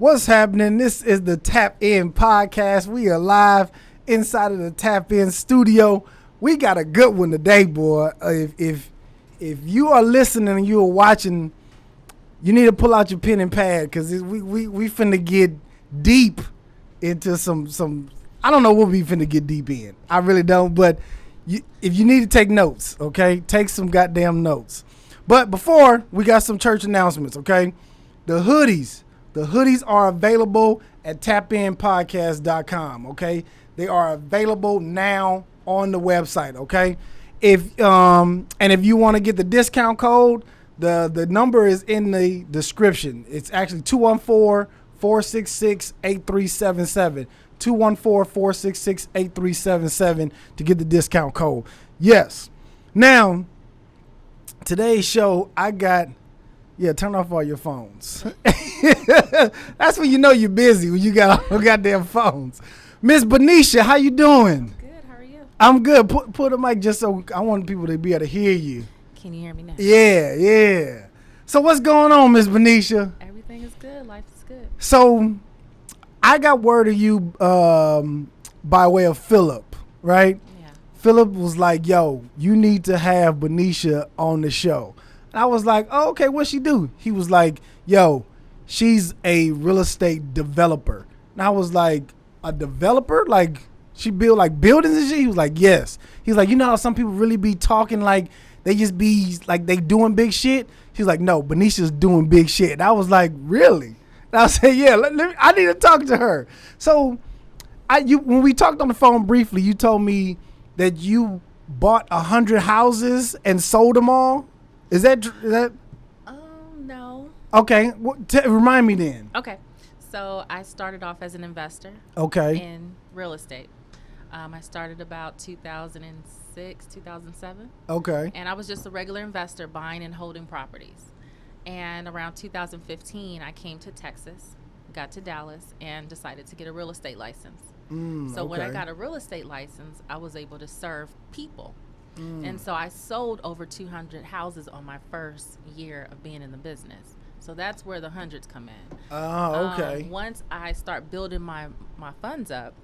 What's happening? This is the Tap In podcast. We are live inside of the Tap In studio. We got a good one today, boy. If you are listening and you are watching, you need to pull out your pen and pad because we finna get deep into some. I don't know what we finna get deep in. I really don't. But if you need to take notes, okay, take some goddamn notes. But before we got some church announcements, okay, the hoodies. The hoodies are available at tapinpodcast.com, okay? They are available now on the website, okay? If you want to get the discount code, the number is in the description. It's actually 214-466-8377. 214-466-8377 to get the discount code. Yes. Now, today's show, I got... Yeah, turn off all your phones. That's when you know you're busy, when you got all goddamn phones. Miss Benaisha, how you doing? Good, how are you? I'm good. Put a mic just so I want people to be able to hear you. Can you hear me now? Yeah. So what's going on, Miss Benaisha? Everything is good. Life is good. So I got word of you by way of Philip, right? Yeah. Philip was like, yo, you need to have Benaisha on the show. I was like, oh, okay, what she do? He was like, yo, she's a real estate developer. And I was like, a developer? Like, she build like buildings and shit? He was like, yes. He's like, you know how some people really be talking like they just be like they doing big shit? He's like, no, Benaisha's doing big shit. And I was like, really? And I said, yeah, I need to talk to her. So when we talked on the phone briefly, you told me that you bought 100 houses and sold them all. Is that? No. Okay. Remind me then. Okay. So I started off as an investor. Okay. In real estate. I started about 2006, 2007. Okay. And I was just a regular investor buying and holding properties. And around 2015, I came to Texas, got to Dallas, and decided to get a real estate license. So when I got a real estate license, I was able to serve people. And so I sold over 200 houses on my first year of being in the business. So that's where the hundreds come in. Oh, okay. Once I start building my funds up,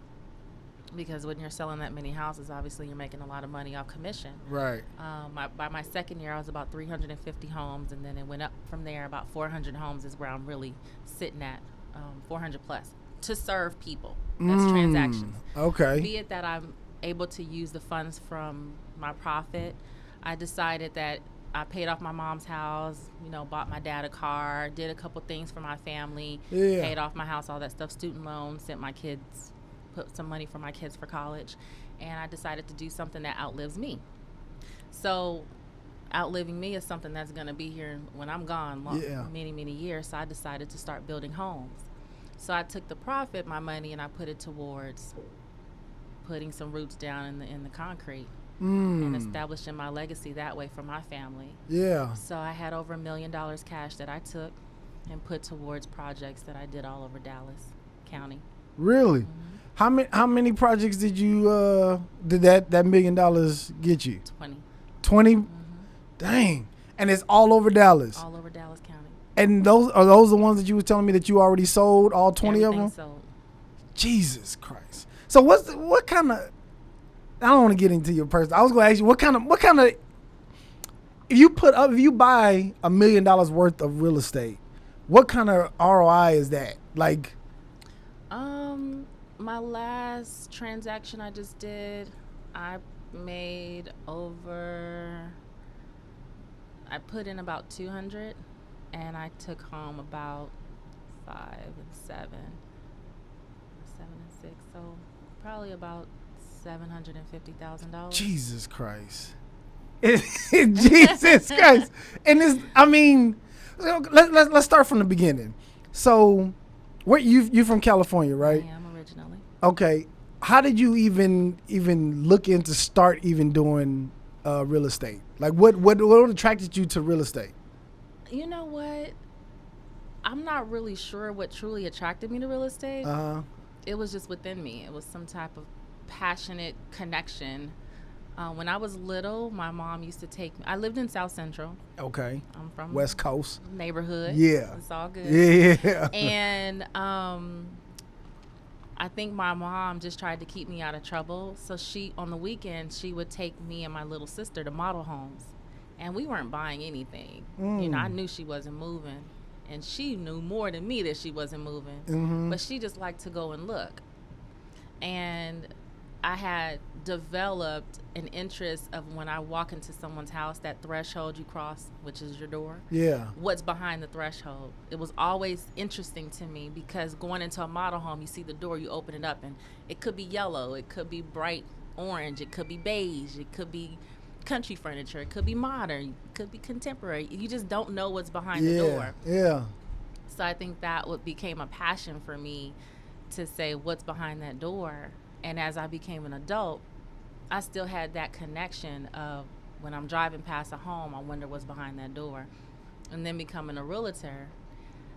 because when you're selling that many houses, obviously you're making a lot of money off commission. Right. By my second year, I was about 350 homes, and then it went up from there. About 400 homes is where I'm really sitting at, 400 plus, to serve people. That's transactions. Okay. Be it that I'm able to use the funds from my profit. I decided that I paid off my mom's house, bought my dad a car, did a couple things for my family, paid off my house, all that stuff, student loans, put some money for my kids for college, and I decided to do something that outlives me. So outliving me is something that's going to be here when I'm gone many, many years, so I decided to start building homes. So I took the profit, my money, and I put it towards putting some roots down in the concrete and establishing my legacy that way for my family. Yeah. So I had over $1 million cash that I took and put towards projects that I did all over Dallas County. Really? Mm-hmm. How many projects did you did that $1 million get you? 20. 20? Mm-hmm. Dang. And it's all over Dallas. All over Dallas County. And those the ones that you were telling me that you already sold, all 20 Everything of them? Sold. Jesus Christ. So what kind of, I don't want to get into your person. I was going to ask you what kind of if you buy $1 million worth of real estate, what kind of ROI is that? Like, my last transaction I just did, I put in about 200 and I took home about 5 and 7 and 6, so probably about $750,000. Jesus Christ. Jesus Christ. And let's start from the beginning. So, where you from California, right? I am originally. Okay. How did you even look into start even doing real estate? Like what attracted you to real estate? You know what? I'm not really sure what truly attracted me to real estate. It was just within me. It was some type of passionate connection When I was little, my mom used to take me. I lived in South Central. Okay. I'm from West Coast neighborhood. Yeah. It's all good. Yeah. And I think my mom just tried to keep me out of trouble. So on the weekend, she would take me and my little sister to model homes. And we weren't buying anything. I knew she wasn't moving. And she knew more than me that she wasn't moving. Mm-hmm. But she just liked to go and look. And I had developed an interest of when I walk into someone's house, that threshold you cross, which is your door. Yeah. What's behind the threshold? It was always interesting to me because going into a model home, you see the door, you open it up, and it could be yellow, it could be bright orange, it could be beige, it could be country furniture, it could be modern, it could be contemporary. You just don't know what's behind the door. Yeah. So I think that became a passion for me to say what's behind that door. And as I became an adult, I still had that connection of when I'm driving past a home, I wonder what's behind that door. And then becoming a realtor,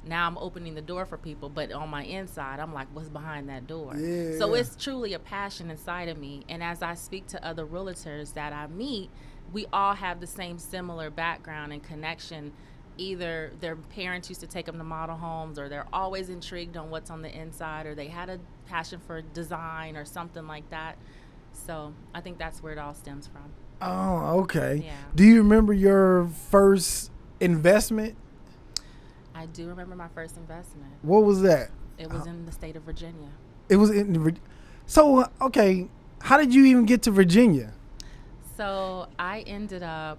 now I'm opening the door for people, but on my inside, I'm like, what's behind that door? Yeah. So it's truly a passion inside of me. And as I speak to other realtors that I meet, we all have the same similar background and connection. Either their parents used to take them to model homes, or they're always intrigued on what's on the inside, or they had a passion for design or something like that. So I think that's where it all stems from. Oh, okay. Yeah. Do you remember your first investment? I do remember my first investment. What was that? It was in the state of Virginia. It was in. So, okay, how did you even get to Virginia? So I ended up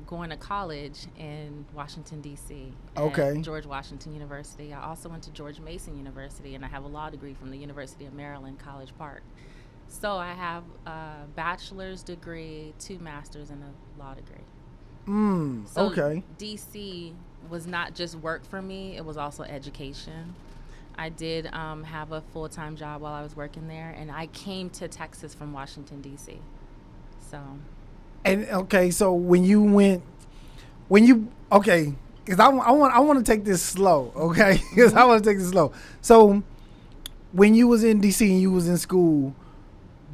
going to college in Washington, D.C. Okay. At George Washington University. I also went to George Mason University, and I have a law degree from the University of Maryland, College Park. So I have a bachelor's degree, 2 masters, and a law degree. So okay. D.C. was not just work for me, it was also education. I did have a full-time job while I was working there, and I came to Texas from Washington, D.C. So. And okay, so okay, because I want to take this slow, okay? Because I want to take this slow. So when you was in DC and you was in school,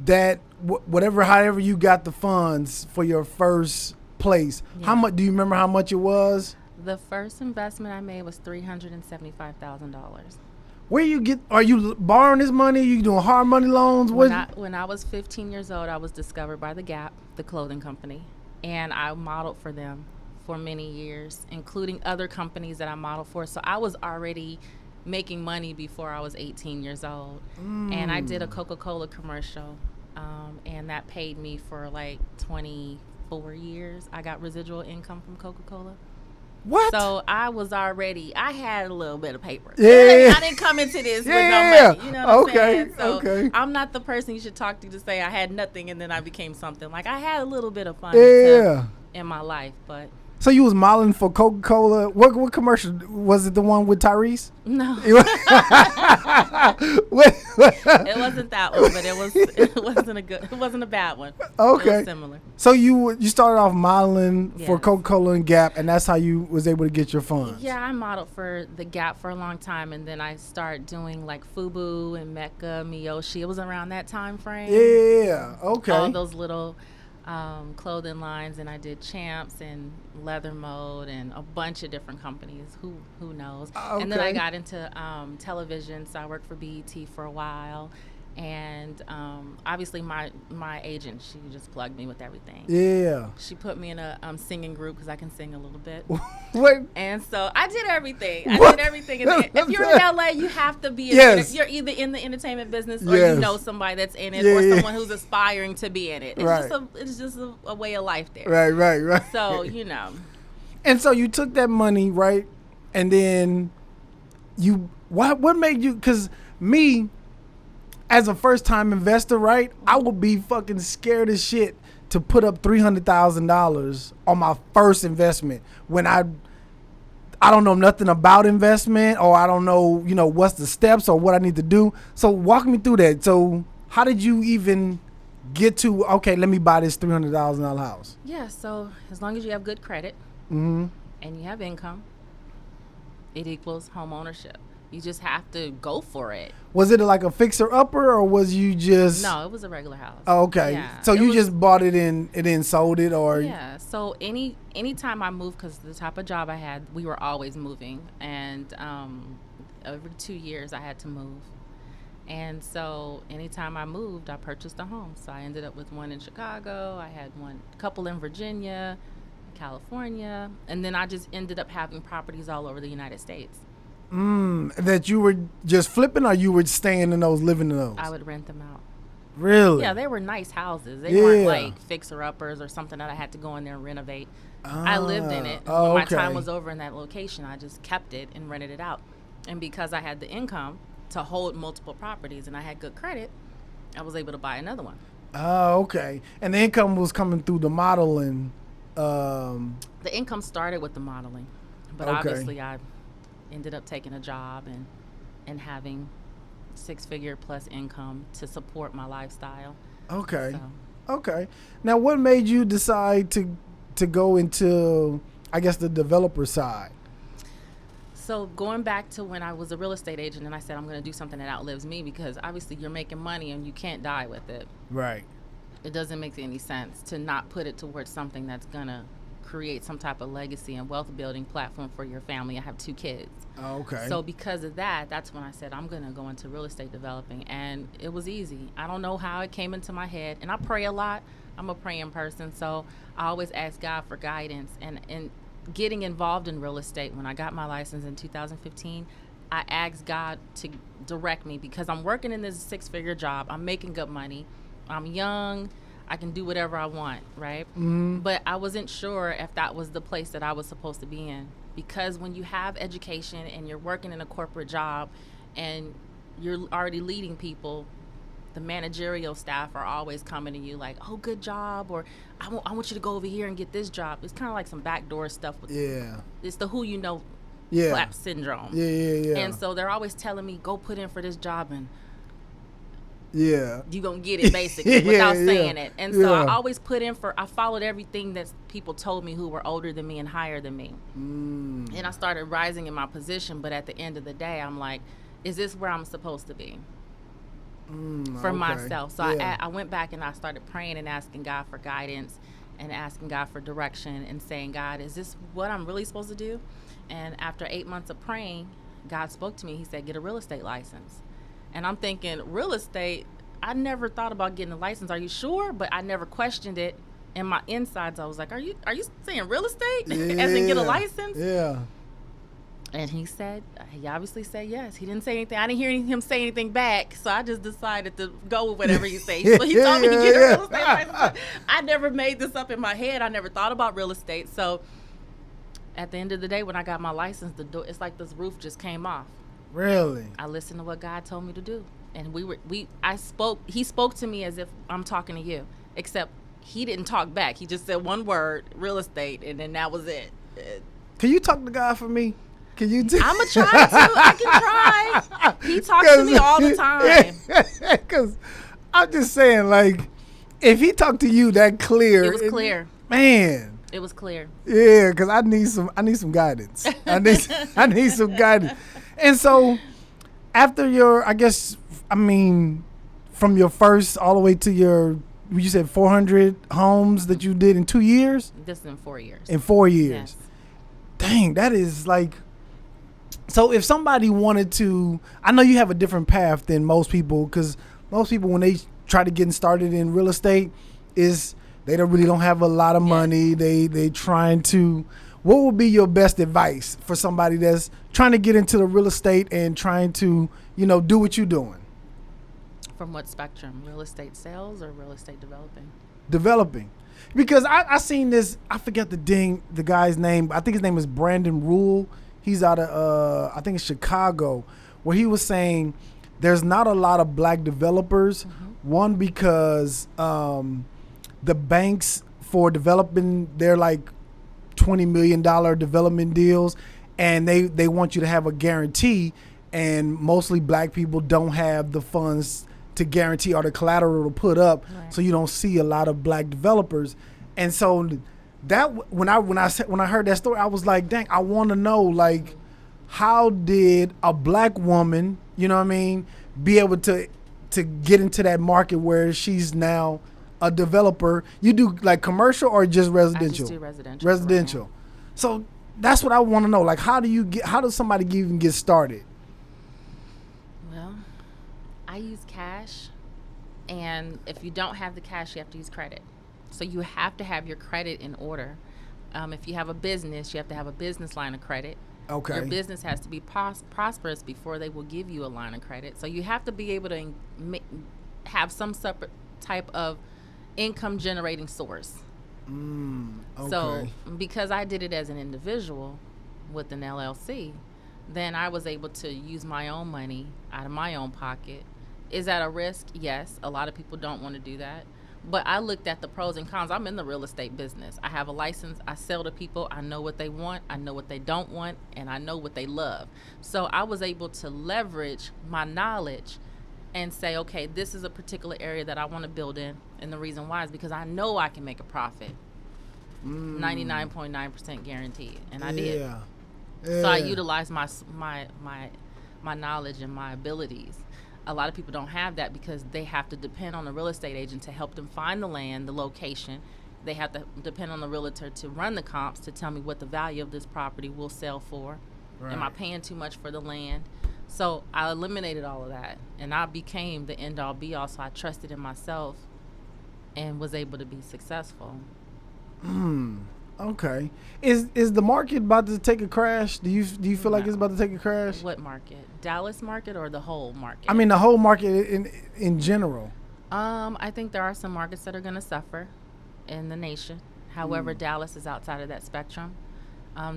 that however you got the funds for your first place, how much do you remember? How much it was? The first investment I made was $375,000. Where are you borrowing this money? Are you doing hard money loans? When I was 15 years old, I was discovered by The Gap, the clothing company, and I modeled for them for many years, including other companies that I modeled for. So I was already making money before I was 18 years old. And I did a Coca-Cola commercial, and that paid me for like 24 years. I got residual income from Coca-Cola. What? So I had a little bit of paper. Yeah. I didn't come into this with no money. You know what I'm saying? So okay. I'm not the person you should talk to say I had nothing and then I became something. Like I had a little bit of fun in my life, but. So you was modeling for Coca-Cola. What commercial? Was it the one with Tyrese? No. It wasn't that one, but it wasn't a bad one. Okay. It was similar. So you started off modeling for Coca-Cola and Gap, and that's how you was able to get your funds. Yeah, I modeled for the Gap for a long time, and then I started doing like FUBU and Mecca, Miyoshi. It was around that time frame. Yeah. Okay. All those little clothing lines, and I did Champs and Leather Mode and a bunch of different companies. Who knows? Okay. And then I got into television, so I worked for BET for a while. And obviously my agent, she just plugged me with everything. Yeah. She put me in a singing group because I can sing a little bit. What? And so I did everything. If you're in LA, you have to be you're either in the entertainment business or you know somebody that's in it or someone who's aspiring to be in it. It's just a way of life there. Right. So, And so you took that money, right? And then what made you, because me, as a first-time investor, right, I would be fucking scared as shit to put up $300,000 on my first investment when I don't know nothing about investment, or I don't know, what's the steps or what I need to do. So walk me through that. So how did you even get to, okay, let me buy this $300,000 house? Yeah, so as long as you have good credit and you have income, it equals home ownership. You just have to go for it. Was it like a fixer-upper, or was you just... No, it was a regular house. Oh, okay. Yeah, so you just bought it and then sold it, or... Yeah. So anytime I moved, because the type of job I had, we were always moving. And every 2 years I had to move. And so anytime I moved, I purchased a home. So I ended up with one in Chicago. I had a couple in Virginia, California. And then I just ended up having properties all over the United States. That you were just flipping, or you were staying in those, living in those? I would rent them out. Really? Yeah, they were nice houses. They weren't like fixer-uppers or something that I had to go in there and renovate. I lived in it. When my time was over in that location, I just kept it and rented it out. And because I had the income to hold multiple properties and I had good credit, I was able to buy another one. Oh, okay. And the income was coming through the modeling. The income started with the modeling, but obviously I ended up taking a job and having 6-figure plus income to support my lifestyle. Okay. Okay. Now, what made you decide to go into, I guess, the developer side? So going back to when I was a real estate agent and I said I'm going to do something that outlives me, because obviously you're making money and you can't die with it. Right. It doesn't make any sense to not put it towards something that's going to create some type of legacy and wealth building platform for your family. I have 2 kids. Okay. So because of that, that's when I said I'm going to go into real estate developing. And it was easy. I don't know how it came into my head. And I pray a lot. I'm a praying person. So I always ask God for guidance. And getting involved in real estate, when I got my license in 2015, I asked God to direct me, because I'm working in this 6-figure job. I'm making good money. I'm young. I can do whatever I want, right? Mm-hmm. But I wasn't sure if that was the place that I was supposed to be in, because when you have education and you're working in a corporate job and you're already leading people, the managerial staff are always coming to you like, oh, good job, or I want you to go over here and get this job. It's kind of like some backdoor stuff. It's the who you know clap syndrome. Yeah. And so they're always telling me, go put in for this job and you gonna get it, basically, without saying it. And so I always I followed everything that people told me who were older than me and higher than me. And I started rising in my position, but at the end of the day, I'm like, is this where I'm supposed to be for myself? So I went back and I started praying and asking God for guidance and asking God for direction and saying, God, is this what I'm really supposed to do? And after 8 months of praying, God spoke to me. He said, get a real estate license. And I'm thinking, real estate, I never thought about getting a license. Are you sure? But I never questioned it. In my insides, I was like, are you saying real estate? As in get a license? Yeah. And he obviously said yes. He didn't say anything. I didn't hear him say anything back. So I just decided to go with whatever he said. So he told me to get a real estate license. I never made this up in my head. I never thought about real estate. So at the end of the day, when I got my license, it's like this roof just came off. Really? I listened to what God told me to do. And he spoke to me as if I'm talking to you, except he didn't talk back. He just said one word, real estate, and then that was it. Can you talk to God for me? Can you? I'm going to try to. I can try. He talks to me all the time. Because I'm just saying, like, if he talked to you that clear. It was clear. Man. It was clear. Yeah, because I need some guidance. I need some guidance. And so, after from your first all the way to you said 400 homes that you did in 2 years? This is in 4 years. In 4 years. Yes. Dang, that is like, so if somebody wanted to, I know you have a different path than most people, because most people, when they try to get started in real estate, they don't have a lot of money. They trying to. What would be your best advice for somebody that's trying to get into the real estate and trying to, do what you're doing? From what spectrum? Real estate sales or real estate developing? Developing. Because I seen this, I forget the guy's name. I think his name is Brandon Rule. He's out of, I think it's Chicago, where he was saying there's not a lot of black developers. Mm-hmm. One, because the banks for developing, they're like $20 million development deals, and they want you to have a guarantee, and mostly black people don't have the funds to guarantee or the collateral to put up, right. So you don't see a lot of black developers. And so that when I heard that story, I was like, dang, I want to know, like, how did a black woman, you know what I mean, be able to get into that market where she's now a developer? You do like commercial or just residential? I just do residential. Residential. Right. So that's what I want to know. Like, how does somebody even get started? Well, I use cash, and if you don't have the cash, you have to use credit. So you have to have your credit in order. If you have a business, you have to have a business line of credit. Okay. Your business has to be prosperous before they will give you a line of credit. So you have to be able to have some separate type of income generating source. Okay. So because I did it as an individual with an LLC, then I was able to use my own money out of my own pocket. Is that a risk? Yes. A lot of people don't want to do that. But I looked at the pros and cons. I'm in the real estate business. I have a license. I sell to people. I know what they want. I know what they don't want. And I know what they love. So I was able to leverage my knowledge and say, okay, this is a particular area that I want to build in. And the reason why is because I know I can make a profit. 99.9% guaranteed. And I did. Yeah. So I utilized my knowledge and my abilities. A lot of people don't have that because they have to depend on a real estate agent to help them find the land, the location. They have to depend on the realtor to run the comps to tell me what the value of this property will sell for. Right. Am I paying too much for the land? So I eliminated all of that, and I became the end-all be-all. So I trusted in myself and was able to be successful. Okay. Is the market about to take a crash? Do you feel like it's about to take a crash? What market? Dallas market or the whole market? I mean the whole market in general. I think there are some markets that are going to suffer in the nation. However, Dallas is outside of that spectrum.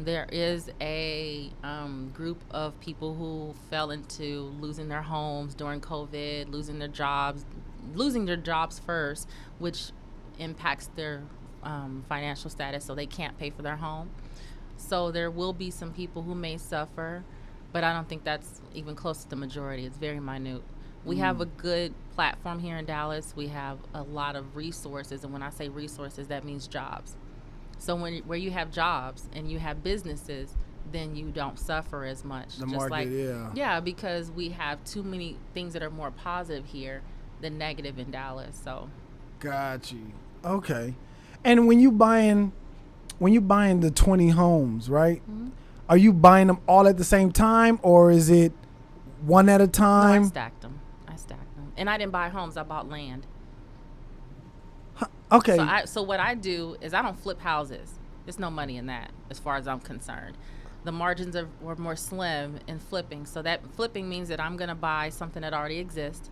There is a group of people who fell into losing their homes during COVID, losing their jobs first, which impacts their financial status, so they can't pay for their home. So there will be some people who may suffer, but I don't think that's even close to the majority. It's very minute. We have a good platform here in Dallas. We have a lot of resources, and when I say resources, that means jobs. So where you have jobs and you have businesses, then you don't suffer as much. The market, yeah, because we have too many things that are more positive here than negative in Dallas. So, got you. Okay. And when you buying the 20 homes, right? Mm-hmm. Are you buying them all at the same time, or is it one at a time? No, I stacked them. And I didn't buy homes. I bought land. Okay. So what I do is I don't flip houses. There's no money in that as far as I'm concerned. The margins were more slim in flipping. So that flipping means that I'm going to buy something that already exists,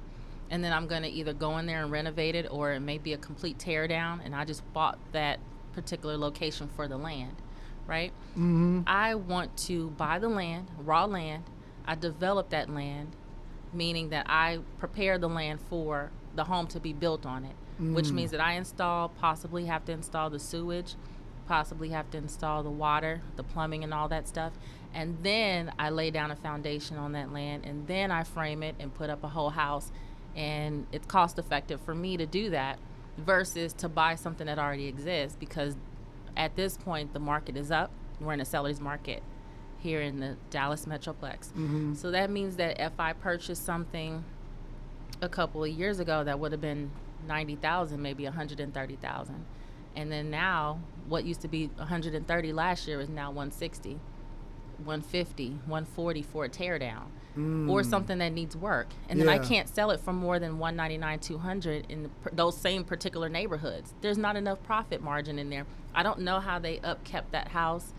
and then I'm going to either go in there and renovate it, or it may be a complete tear down, and I just bought that particular location for the land, right? Mm-hmm. I want to buy the land, raw land. I develop that land, meaning that I prepare the land for the home to be built on it, which means that I possibly have to install the sewage, possibly have to install the water, the plumbing, and all that stuff. And then I lay down a foundation on that land, and then I frame it and put up a whole house. And it's cost effective for me to do that versus to buy something that already exists, because at this point the market is up. We're in a seller's market here in the Dallas Metroplex. Mm-hmm. So that means that if I purchased something a couple of years ago that would have been $90,000, maybe $130,000, and then now what used to be $130 last year is now $160, $150, $140 for a tear down. Or something that needs work, and then I can't sell it for more than $199, $200 in those same particular neighborhoods. There's not enough profit margin in there. I don't know how they upkept that house.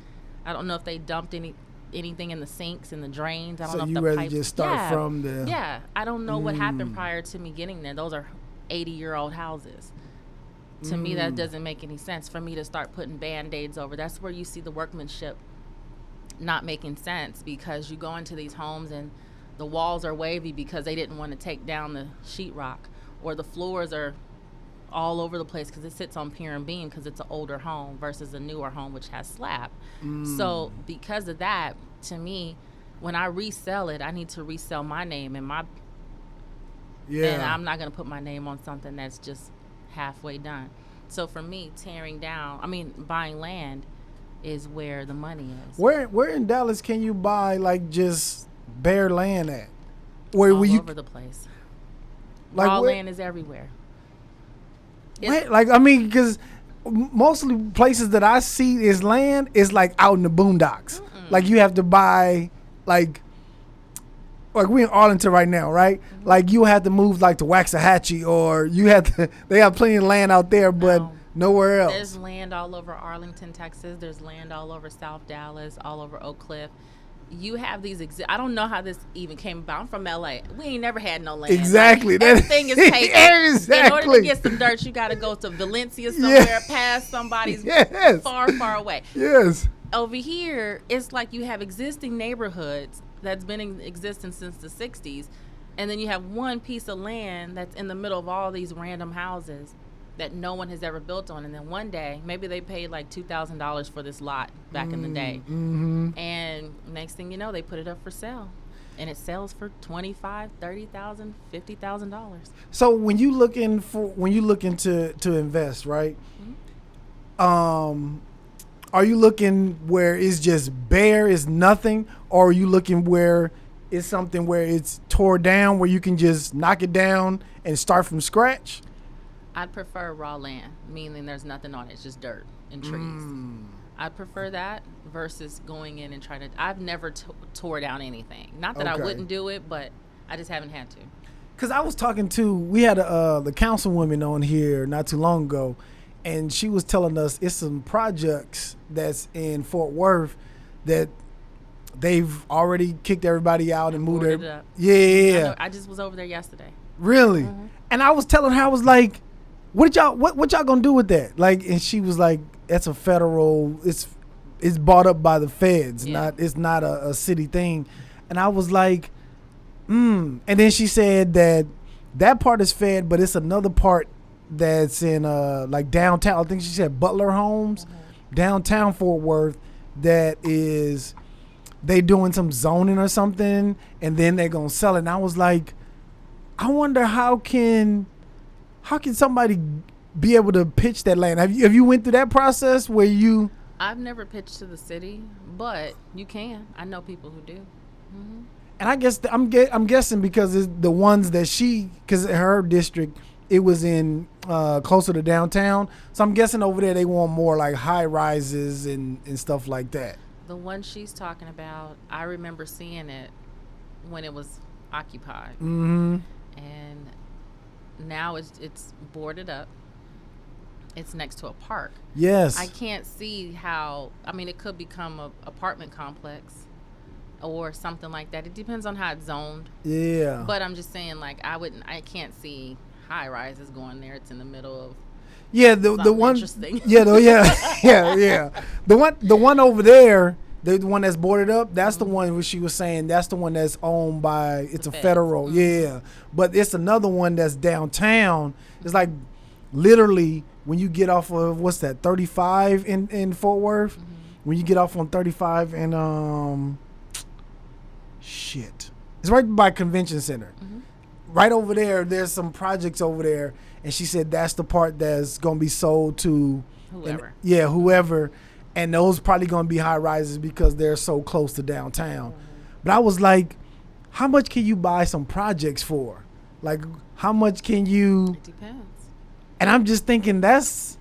I don't know if they dumped anything in the sinks and the drains. I don't know if the pipes. So you rather just start from the. Yeah, I don't know what happened prior to me getting there. Those are 80-year-old houses. To me, that doesn't make any sense for me to start putting Band-Aids over. That's where you see the workmanship not making sense, because you go into these homes and the walls are wavy because they didn't want to take down the sheetrock, or the floors are all over the place because it sits on pier and beam because it's an older home versus a newer home which has slab. So because of that, to me, when I resell it, I need to resell my name and and I'm not going to put my name on something that's just halfway done. So for me, buying land is where the money is. Where in Dallas can you buy like just bare land at? All over the place. Like raw land is everywhere. Like, I mean, because mostly places that I see is land is like out in the boondocks. Like you have to buy like we're in Arlington right now, right? Mm-hmm. Like you have to move like to Waxahachie, or you have to. They have plenty of land out there, but nowhere else. There's land all over Arlington, Texas. There's land all over South Dallas, all over Oak Cliff. You have these. I don't know how this even came about. I'm from LA. We ain't never had no land. Exactly. Like, everything is taken. Exactly. In order to get some dirt, you got to go to Valencia somewhere, past somebody's far, far away. Yes. Over here, it's like you have existing neighborhoods that's been in existence since the 60s, and then you have one piece of land that's in the middle of all these random houses that no one has ever built on. And then one day, maybe they paid like $2,000 for this lot back in the day. Mm-hmm. And next thing you know, they put it up for sale. And it sells for $25,000, $30,000, $50,000. So when you looking to invest, right? Mm-hmm. Are you looking where it's just bare, is nothing, or are you looking where it's something where it's tore down, where you can just knock it down and start from scratch? I'd prefer raw land, meaning there's nothing on it, it's just dirt and trees. I'd prefer that versus going in and trying to. I've never tore down anything. Not that I wouldn't do it, but I just haven't had to. Because I was talking to, we had the councilwoman on here not too long ago, and she was telling us it's some projects that's in Fort Worth that they've already kicked everybody out and moved it up. Yeah. I just was over there yesterday. Really? Mm-hmm. And I was telling her, I was like, what y'all gonna do with that? Like, and she was like, that's a federal, it's bought up by the feds, it's not a city thing. And I was like, and then she said that part is fed, but it's another part that's in like downtown. I think she said Butler Homes, downtown Fort Worth, that is they doing some zoning or something, and then they're gonna sell it. And I was like, I wonder how can somebody be able to pitch that land? Have you went through that process where you? I've never pitched to the city, but you can. I know people who do. Mm-hmm. And I guess I'm guessing because it's the ones that because her district, it was in closer to downtown. So I'm guessing over there they want more like high rises and stuff like that. The one she's talking about, I remember seeing it when it was occupied. Mm-hmm. And now it's boarded up. It's next to a park. Yes. I can't see how, it could become an apartment complex or something like that. It depends on how it's zoned. Yeah. But I'm just saying, like, I can't see high rises going there. It's in the middle of the one interesting. Yeah. The one over there, the one that's boarded up, that's the one where she was saying that's the one that's owned by, it's a federal. Yeah. But it's another one that's downtown. It's like literally when you get off of, what's that, 35 in Fort Worth? Mm-hmm. When you get off on 35 and it's right by Convention Center. Mm-hmm. Right over there, there's some projects over there, and she said that's the part that's going to be sold to whoever. Whoever. And those probably going to be high rises because they're so close to downtown. Mm-hmm. But I was like, how much can you buy some projects for? Like, how much can you? It depends. And I'm just thinking that's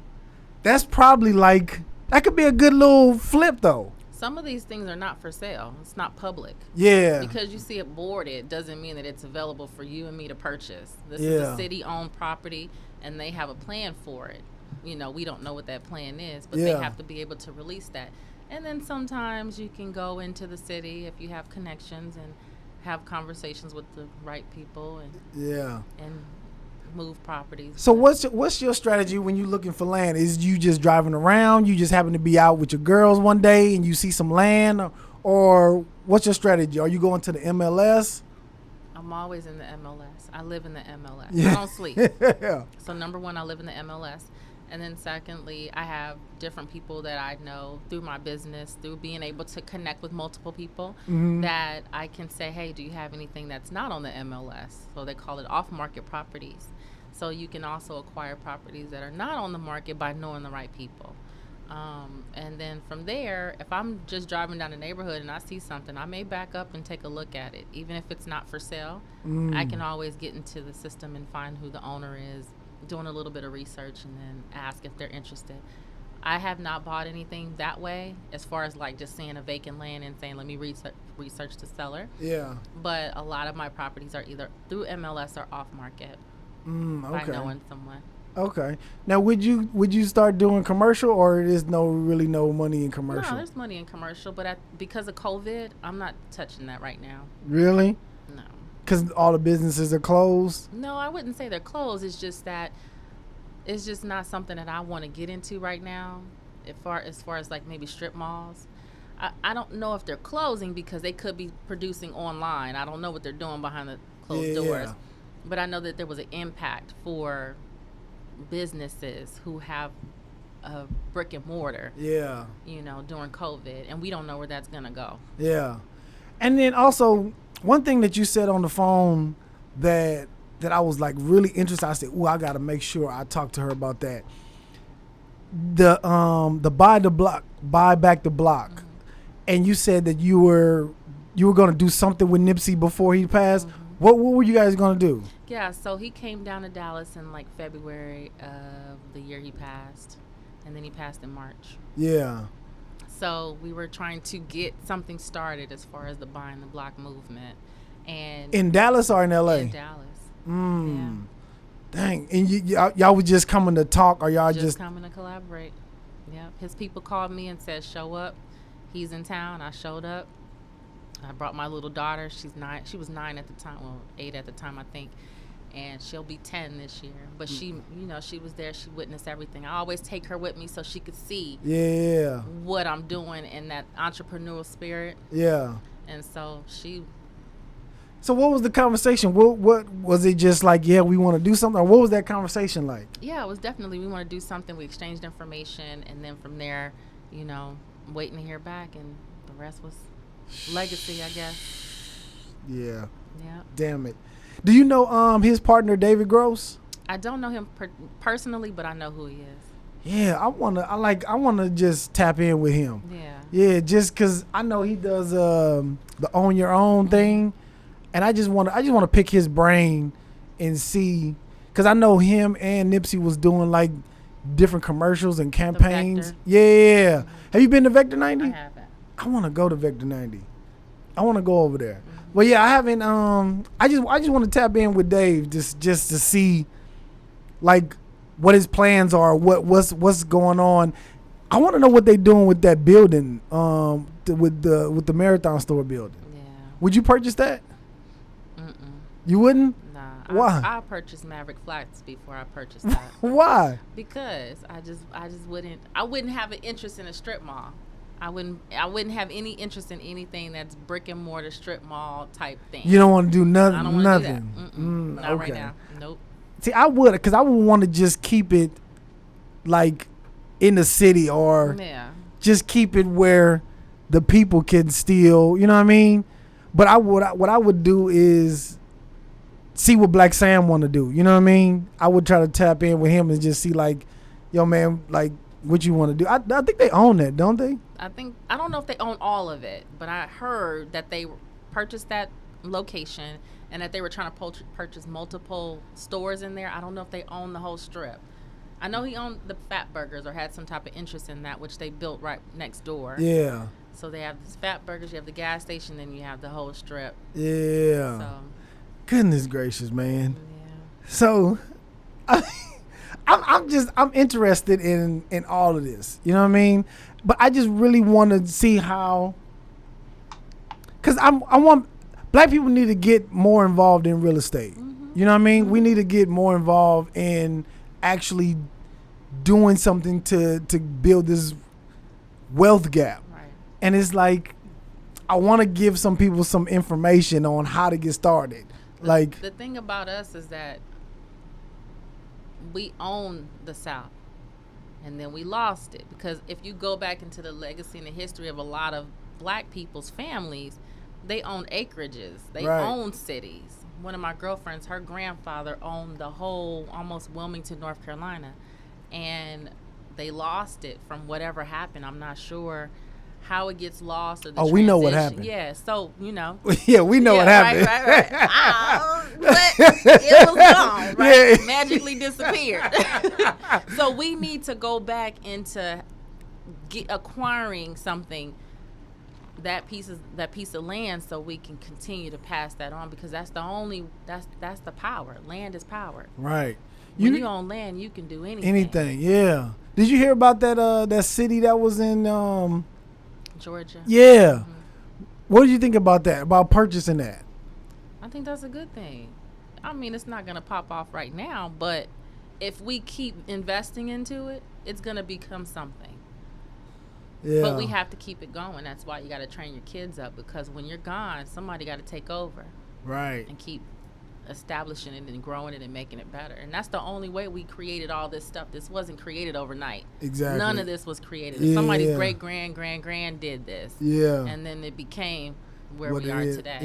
probably like, that could be a good little flip though. Some of these things are not for sale. It's not public. Yeah. Because you see it boarded doesn't mean that it's available for you and me to purchase. This is a city-owned property, and they have a plan for it. We don't know what that plan is, but they have to be able to release that. And then sometimes you can go into the city if you have connections and have conversations with the right people and move properties. So what's your strategy when you're looking for land? Is you just driving around? You just happen to be out with your girls one day and you see some land, or what's your strategy? Are you going to the MLS? I'm always in the MLS. I live in the MLS. Yeah. I don't sleep. Yeah. So number one, I live in the MLS. And then secondly, I have different people that I know through my business, through being able to connect with multiple people, that I can say, hey, do you have anything that's not on the MLS? So they call it off-market properties. So you can also acquire properties that are not on the market by knowing the right people. And then from there, if I'm just driving down the neighborhood and I see something, I may back up and take a look at it. Even if it's not for sale, I can always get into the system and find who the owner is, doing a little bit of research, and then ask if they're interested. I have not bought anything that way, as far as like just seeing a vacant land and saying, let me research the seller. Yeah. But a lot of my properties are either through MLS or off market Okay. by knowing someone. Okay. Now, would you start doing commercial, or there's really no money in commercial? No, there's money in commercial, but because of COVID, I'm not touching that right now. Really? No. Because all the businesses are closed? No, I wouldn't say they're closed. It's just that it's just not something that I want to get into right now. As far as like maybe strip malls, I don't know if they're closing because they could be producing online. I don't know what they're doing behind the closed doors, but I know that there was an impact for businesses who have a brick and mortar. Yeah. During COVID, and we don't know where that's gonna go. Yeah. And then also, one thing that you said on the phone that I was like really interested. I said, "Ooh, I got to make sure I talk to her about that." The buy back the block, Mm-hmm. and you said that you were going to do something with Nipsey before he passed. Mm-hmm. What were you guys going to do? Yeah, so he came down to Dallas in like February of the year he passed, and then he passed in March. Yeah. So we were trying to get something started as far as the buying the block movement, and In Dallas or in LA? in Dallas. Yeah. Dang. And y'all was just coming to talk, or y'all just coming to collaborate. Yep. His people called me and said, show up. He's in town. I showed up. I brought my little daughter. She's 9. She was 9 at the time. Well, 8 at the time, I think. And she'll be 10 this year. But she was there. She witnessed everything. I always take her with me so she could see what I'm doing in that entrepreneurial spirit. Yeah. And so So what was the conversation? What was it? Just like, yeah, we want to do something? Or what was that conversation like? Yeah, it was definitely, we want to do something. We exchanged information, and then from there, waiting to hear back, and the rest was legacy, I guess. Yeah. Yeah. Damn it. Do you know his partner David Gross? I don't know him personally, but I know who he is. Yeah, I wanna just tap in with him. Yeah. Yeah, just cause I know he does the own your own thing, and I just wanna pick his brain and see, cause I know him and Nipsey was doing like different commercials and campaigns. Yeah. Have you been to Vector 90? I haven't. I want to go to Vector 90. I want to go over there. Well, yeah, I haven't. I just want to tap in with Dave just to see, like, what his plans are, what's going on. I want to know what they doing with that building, with the Marathon Store building. Yeah. Would you purchase that? Mm-mm. You wouldn't? Nah. Why? I purchased Maverick Flats before I purchased that. Why? Because I just wouldn't. I wouldn't have an interest in a strip mall. I wouldn't have any interest in anything that's brick and mortar strip mall type thing. You don't want to do nothing. I don't want to do that. Not Not right now. Nope. See, I would, because I would want to just keep it like in the city, or just keep it where the people can still, you know what I mean? But what I would do is see what Black Sam want to do. You know what I mean? I would try to tap in with him and just see, like, yo, man, like, what you want to do. I think they own that, don't they? I don't know if they own all of it, but I heard that they purchased that location and that they were trying to purchase multiple stores in there. I don't know if they own the whole strip. I know he owned the Fat Burgers or had some type of interest in that, which they built right next door. Yeah. So they have this Fat Burgers, you have the gas station, then you have the whole strip. Yeah. So. Goodness gracious, man. Yeah. So, I'm interested in all of this. You know what I mean? But I just really want to see how, because I want Black people need to get more involved in real estate. Mm-hmm. You know what I mean? Mm-hmm. We need to get more involved in actually doing something to build this wealth gap. Right. And it's like, I want to give some people some information on how to get started. The thing about us is that we own the South, and then we lost it, because if you go back into the legacy and the history of a lot of Black people's families, they own acreages, they own cities. One of my girlfriends, her grandfather owned the whole almost Wilmington, North Carolina, and they lost it from whatever happened. I'm not sure how it gets lost or the we know what happened. Yeah, so, Yeah, we know what happened. Right. But it was gone, right? Yeah. Magically disappeared. So we need to go back into acquiring something, that piece of land, so we can continue to pass that on, because that's the power. Land is power. Right. When you own land, you can do anything. Anything, yeah. Did you hear about that city that was in Georgia? Yeah. Mm-hmm. What did you think about that? About purchasing that? I think that's a good thing. I mean, it's not gonna pop off right now, but if we keep investing into it, it's gonna become something. Yeah. But we have to keep it going. That's why you got to train your kids up, because when you're gone, somebody got to take over. Right. And keep establishing it and growing it and making it better. And that's the only way we created all this stuff. This wasn't created overnight. Exactly. None of this was created. Yeah. Somebody's great-grand did this. Yeah. And then it became where we are today.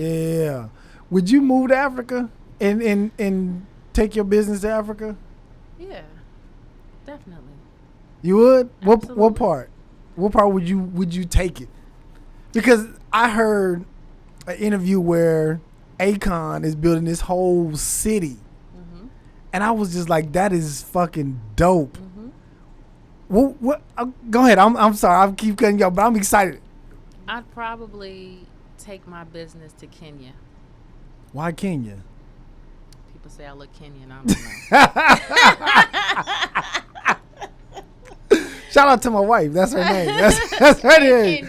Yeah. Would you move to Africa and take your business to Africa? Yeah. Definitely. You would? Absolutely. What part? What part would you take it? Because I heard an interview where Akon is building this whole city, mm-hmm. and I was just like, that is fucking dope. Mm-hmm. What? Go ahead. I'm sorry. I keep cutting you off, but I'm excited. I'd probably take my business to Kenya. Why Kenya? People say I look Kenyan. I don't know. Shout out to my wife. That's her name. That's her name.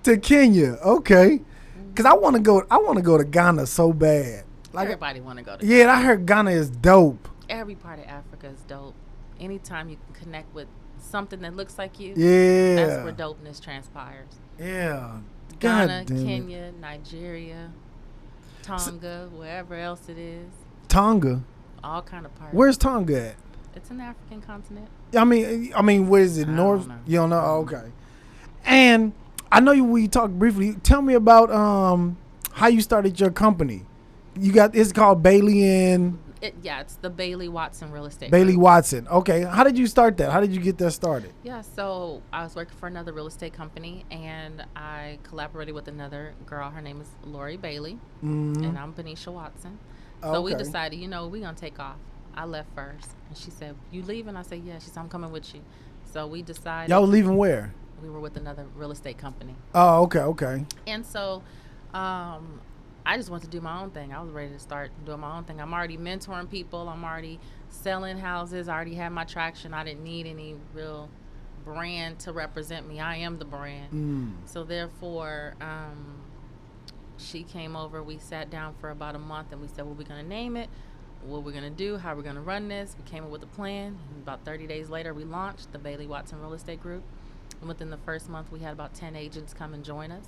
To Kenya. Okay. Because I want to go to Ghana so bad. Like, everybody want to go to Ghana. Yeah, I heard Ghana is dope. Every part of Africa is dope. Anytime you can connect with something that looks like you, that's where dopeness transpires. Yeah. Ghana, Kenya, Nigeria, Tonga, wherever else it is. Tonga? All kind of parts. Where's Tonga at? It's an African continent. I mean, where is it? North? Don't you don't know? Oh, okay. And I know we talked briefly. Tell me about how you started your company. It's called Bailey and. It's the Bailey Watson Real Estate. Bailey Group. Watson. Okay. How did you start that? How did you get that started? Yeah. So I was working for another real estate company, and I collaborated with another girl. Her name is Lori Bailey, mm-hmm. and I'm Benaisha Watson. So we decided, we're gonna take off. I left first, and she said, "You leaving?" I said, "Yeah." She said, "I'm coming with you." So we decided. Y'all leaving where? We were with another real estate company. Oh, okay. And so, I just wanted to do my own thing. I was ready to start doing my own thing. I'm already mentoring people. I'm already selling houses. I already had my traction. I didn't need any real brand to represent me. I am the brand. Mm. So therefore, she came over. We sat down for about a month, and we said, "What we're gonna name it? What we're going to do, how we're going to run this." We came up with a plan. And about 30 days later, we launched the Bailey Watson Real Estate Group. And within the first month, we had about 10 agents come and join us.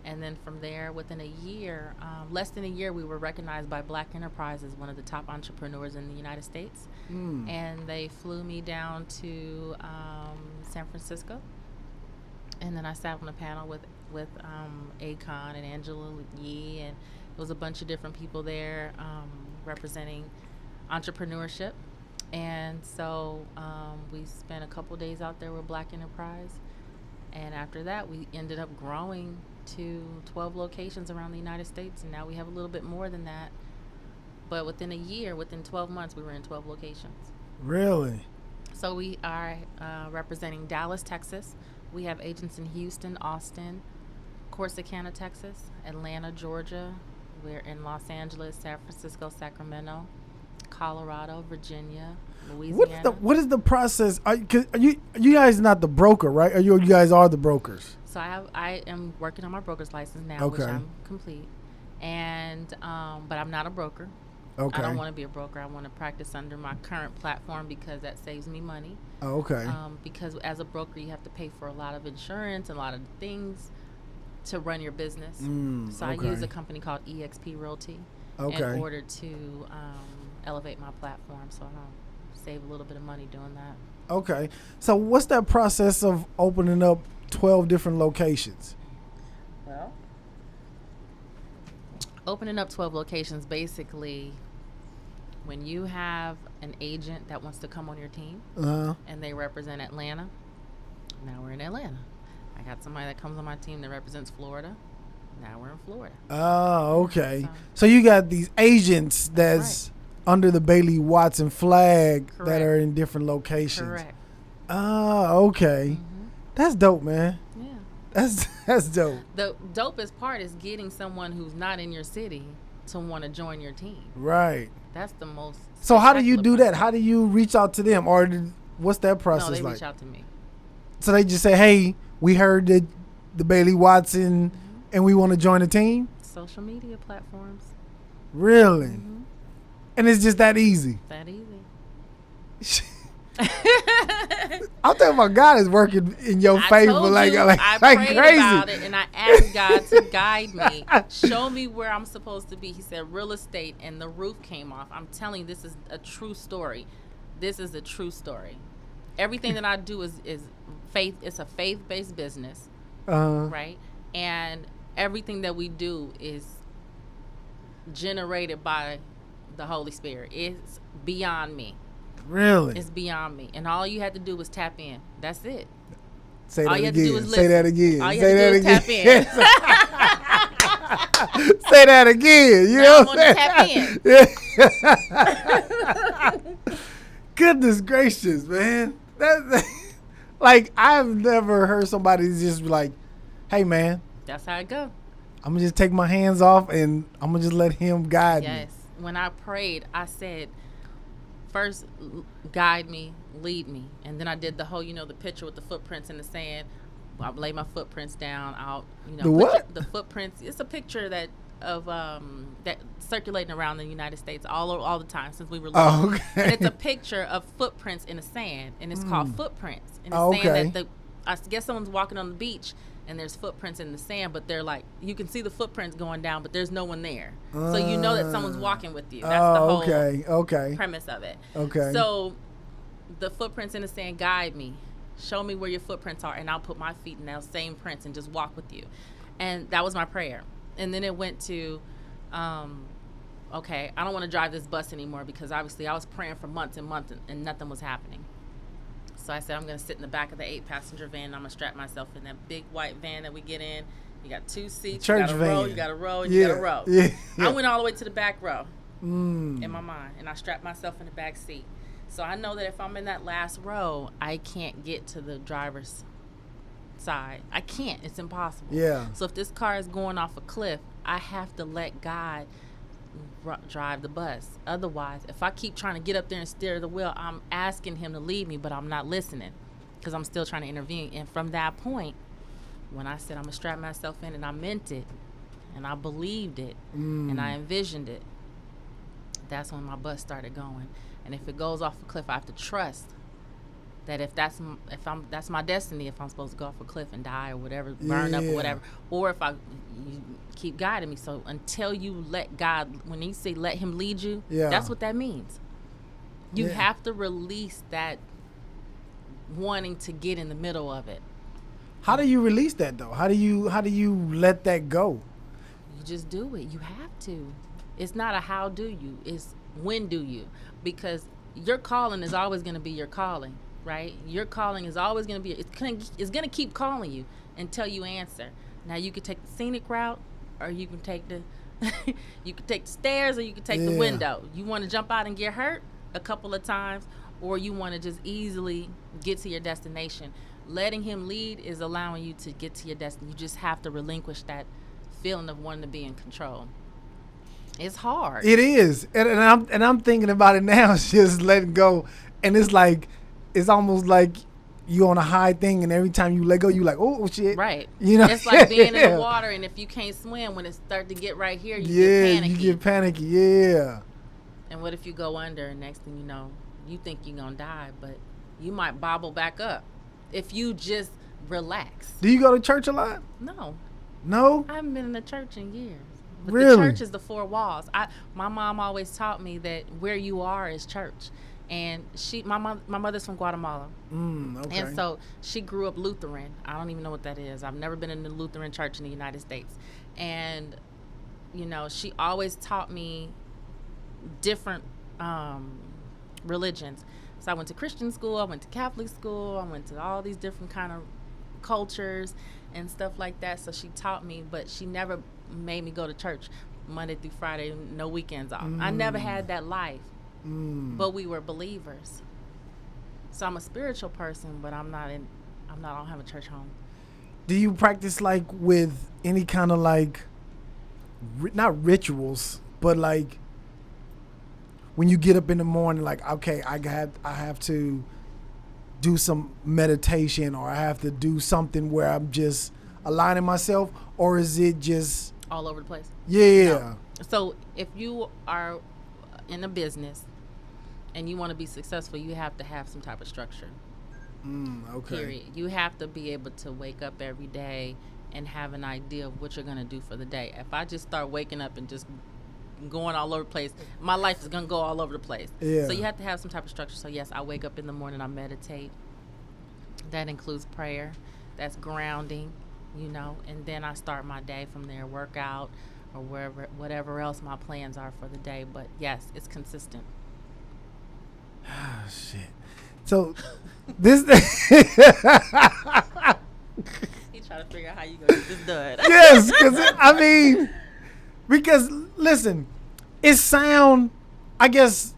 And then from there, within a year, less than a year, we were recognized by Black Enterprise as one of the top entrepreneurs in the United States. Mm. And they flew me down to San Francisco. And then I sat on a panel with Akon and Angela Yee, and there was a bunch of different people there representing entrepreneurship. And so we spent a couple days out there with Black Enterprise. And after that, we ended up growing to 12 locations around the United States. And now we have a little bit more than that. But within a year, within 12 months, we were in 12 locations. Really? So we are representing Dallas, Texas. We have agents in Houston, Austin, Corsicana, Texas, Atlanta, Georgia. We're in Los Angeles, San Francisco, Sacramento, Colorado, Virginia, Louisiana. What is the process? Are you guys not the broker, right? Or you guys are the brokers? So I am working on my broker's license now, which I'm complete. And but I'm not a broker. Okay. I don't want to be a broker. I want to practice under my current platform because that saves me money. Oh, okay. Because as a broker, you have to pay for a lot of insurance and a lot of things to run your business. So I use a company called EXP Realty in order to elevate my platform, so I'll save a little bit of money doing that. Okay. So what's that process of opening up 12 different locations? Well, opening up 12 locations, basically when you have an agent that wants to come on your team and they represent Atlanta, now we're in Atlanta. I got somebody that comes on my team that represents Florida. Now we're in Florida. Oh, okay. So you got these agents that's under the Bailey Watson flag that are in different locations. Correct. Oh, okay. Mm-hmm. That's dope, man. Yeah. That's dope. The dopest part is getting someone who's not in your city to want to join your team. Right. That's the most. So how do you do that? How do you reach out to them, or what's that process like? No, they reach out to me. So they just say, "Hey, we heard that the Bailey Watson, and we want to join the team." Social media platforms. Really? Mm-hmm. And it's just that easy. That easy. I'm talking about God is working in your favor like prayed crazy. About it, and I asked God to guide me, show me where I'm supposed to be. He said real estate, and the roof came off. I'm telling you, this is a true story. This is a true story. Everything that I do is faith. It's a faith-based business, right? And everything that we do is generated by the Holy Spirit. It's beyond me. Really? It's beyond me. And all you had to do was tap in. That's it. Say all that you again. Had to do was Say that again. All you Say had to that do again. Was tap in. Say that again. You now know what I'm saying? Tap in. Goodness gracious, man. That, like, I've never heard somebody just be like, hey, man. That's how it go. I'm going to just take my hands off and I'm going to just let him guide me. Yes. When I prayed, I said, first, guide me, lead me. And then I did the whole, the picture with the footprints in the sand. I lay my footprints down. I'll, the what? The footprints. It's a picture that circulating around the United States all the time since we were little. Oh, okay. And it's a picture of footprints in the sand, and it's called footprints. And it's saying that I guess someone's walking on the beach, and there's footprints in the sand, but they're like, you can see the footprints going down, but there's no one there. So you know that someone's walking with you. That's the whole premise of it. Okay. So the footprints in the sand guide me. Show me where your footprints are, and I'll put my feet in those same prints and just walk with you. And that was my prayer. And then it went to, okay, I don't want to drive this bus anymore because obviously I was praying for months and months and nothing was happening. So I said, I'm going to sit in the back of the 8-passenger van, and I'm going to strap myself in that big white van that we get in. You got 2 seats, Church you got a van. row, you got a row, and you got a row. Yeah. I went all the way to the back row in my mind, and I strapped myself in the back seat. So I know that if I'm in that last row, I can't get to the driver's side. I can't. It's impossible. Yeah. So if this car is going off a cliff, I have to let God drive the bus. Otherwise, if I keep trying to get up there and steer the wheel, I'm asking him to lead me, but I'm not listening because I'm still trying to intervene. And from that point, when I said I'm going to strap myself in, and I meant it, and I believed it, and I envisioned it, that's when my bus started going. And if it goes off a cliff, I have to trust that that's my destiny. If I'm supposed to go off a cliff and die or whatever, burn up or whatever, or if you keep guiding me. So until you let God, when He say let Him lead you, that's what that means. You have to release that wanting to get in the middle of it. How do you release that though? How do you let that go? You just do it. You have to. It's not a how do you. It's when do you. Because your calling is always going to be your calling, right? Your calling is always going to be, it's going to keep calling you until you answer. Now you could take the scenic route, or you can take the stairs, or you can take the window. You want to jump out and get hurt a couple of times, or you want to just easily get to your destination. Letting Him lead is allowing you to get to your destiny. You just have to relinquish that feeling of wanting to be in control. It's hard. It is, and I'm thinking about it now. It's just letting go, and it's almost like you on a high thing, and every time you let go, you like, oh shit, right? It's like being in the water, and if you can't swim, when it starts to get right here, you get panicky. You get panicky, yeah. And what if you go under, and next thing you know, you think you're gonna die, but you might bobble back up if you just relax. Do you go to church a lot? No, I haven't been in the church in years. But really? The church is the 4 walls. My mom always taught me that where you are is church. And my mother's from Guatemala. Okay. And so she grew up Lutheran. I don't even know what that is. I've never been in the Lutheran church in the United States. And, she always taught me different religions. So I went to Christian school, I went to Catholic school, I went to all these different kind of cultures and stuff like that. So she taught me, but she never made me go to church Monday through Friday, no weekends off. I never had that life, but we were believers. So I'm a spiritual person, but I don't have a church home. Do you practice like with any kind of like, not rituals, but like when you get up in the morning, like, okay, I have to do some meditation, or I have to do something where I'm just aligning myself, or is it just all over the place? Yeah. No. So if you are in a business and you want to be successful, you have to have some type of structure. Okay. Period. You have to be able to wake up every day and have an idea of what you're going to do for the day. If I just start waking up and just going all over the place, my life is going to go all over the place. Yeah. So you have to have some type of structure. So yes, I wake up in the morning, I meditate. That includes prayer. That's grounding, and then I start my day from there, workout or whatever else my plans are for the day. But yes, it's consistent. Ah, shit. So this He trying to figure out how you gonna get this done. Yes, because listen, it sound, I guess